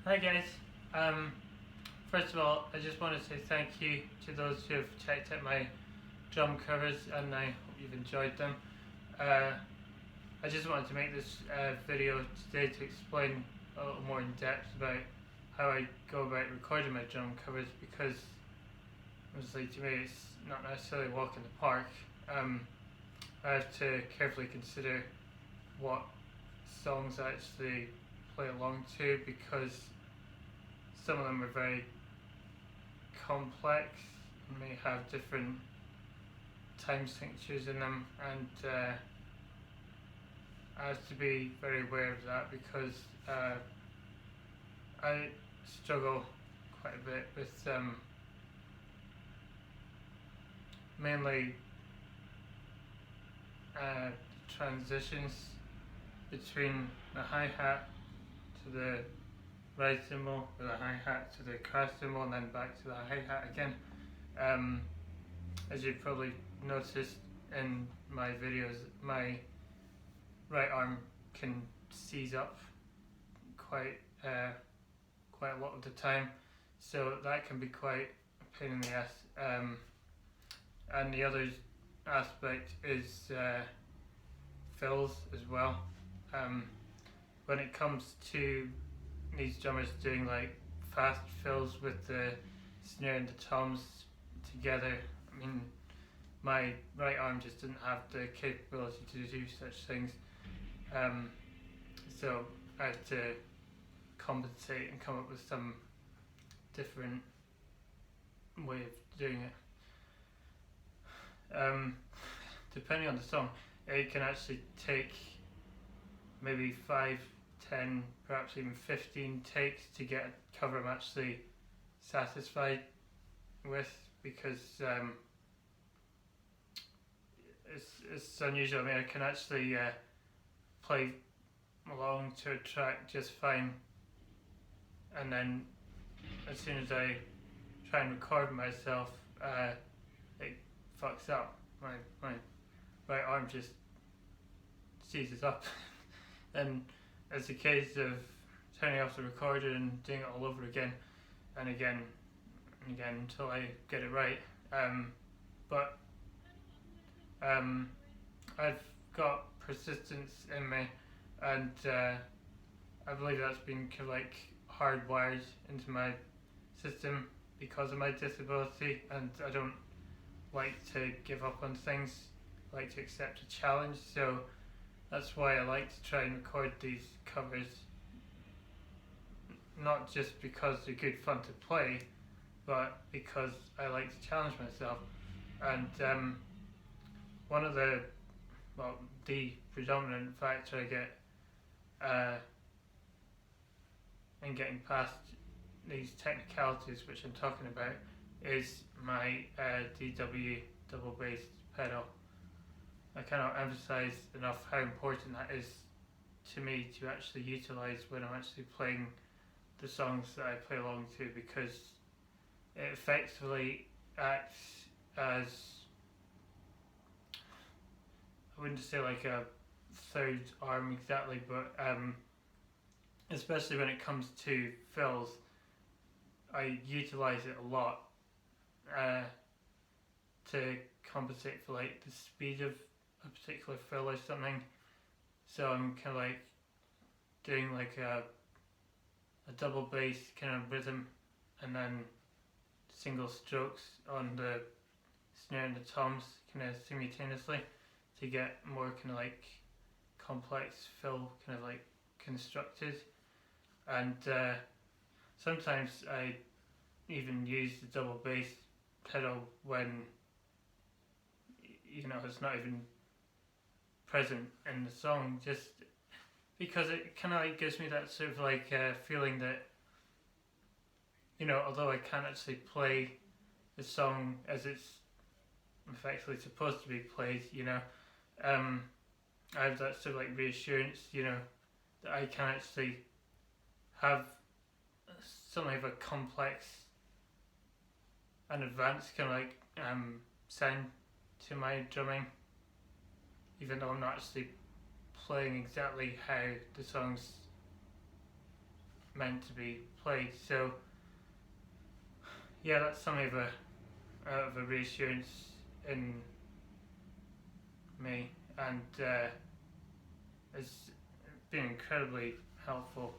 Hi guys. First of all, I just want to say thank you to those who have checked out my drum covers, and I hope you've enjoyed them. I just wanted to make this video today to explain a little more in depth about how I go about recording my drum covers, because obviously to me it's not necessarily a walk in the park. I have to carefully consider what songs I actually play along to, because some of them are very complex and may have different time signatures in them, and I have to be very aware of that, because I struggle quite a bit with mainly transitions between the hi-hat to the ride cymbal, or the hi-hat to the crash cymbal, and then back to the hi-hat again. As you've probably noticed in my videos, my right arm can seize up quite a lot of the time, so that can be quite a pain in the ass. And the other aspect is fills as well. When it comes to these drummers doing like fast fills with the snare and the toms together, I mean, my right arm just didn't have the capability to do such things, so I had to compensate and come up with some different way of doing it. Depending on the song, it can actually take maybe 5, 10, perhaps even 15 takes to get a cover I'm actually satisfied with, because it's unusual. I mean, I can actually play along to a track just fine, and then as soon as I try and record myself, it fucks up. My right arm just seizes up and it's a case of turning off the recorder and doing it all over again and again and again until I get it right. But I've got persistence in me, and I believe that's been kind of like hardwired into my system because of my disability, and I don't like to give up on things. I like to accept a challenge, so that's why I like to try and record these covers, not just because they're good fun to play, but because I like to challenge myself. And one of the predominant factor I get in getting past these technicalities which I'm talking about is my DW double bass pedal. I cannot emphasize enough how important that is to me to actually utilize when I'm actually playing the songs that I play along to, because it effectively acts as, I wouldn't say like a third arm exactly, but especially when it comes to fills, I utilize it a lot to compensate for like the speed of a particular fill or something. So I'm kind of like doing like a double bass kind of rhythm, and then single strokes on the snare and the toms kind of simultaneously to get more kind of like complex fill kind of like constructed. And sometimes I even use the double bass pedal when, you know, it's not even present in the song, just because it kind of like gives me that sort of like feeling that, you know, although I can't actually play the song as it's effectively supposed to be played, you know, I have that sort of like reassurance, you know, that I can actually have something of a complex and advanced kind of like sound to my drumming, even though I'm not actually playing exactly how the song's meant to be played. So yeah, that's something of a reassurance in me, and it's been incredibly helpful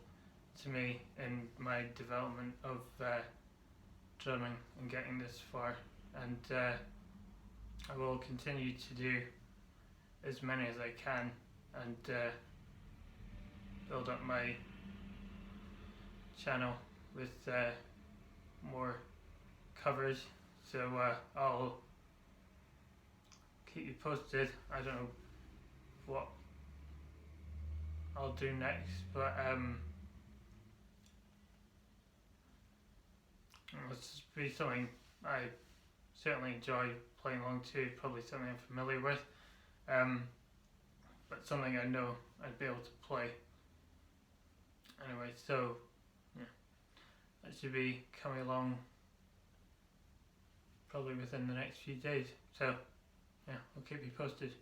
to me in my development of drumming and getting this far, and I will continue to do as many as I can and build up my channel with more covers, so I'll keep you posted. I don't know what I'll do next, but it's be something I certainly enjoy playing along to, probably something I'm familiar with, but something I know I'd be able to play anyway. So yeah, that should be coming along probably within the next few days, so yeah, I'll keep you posted.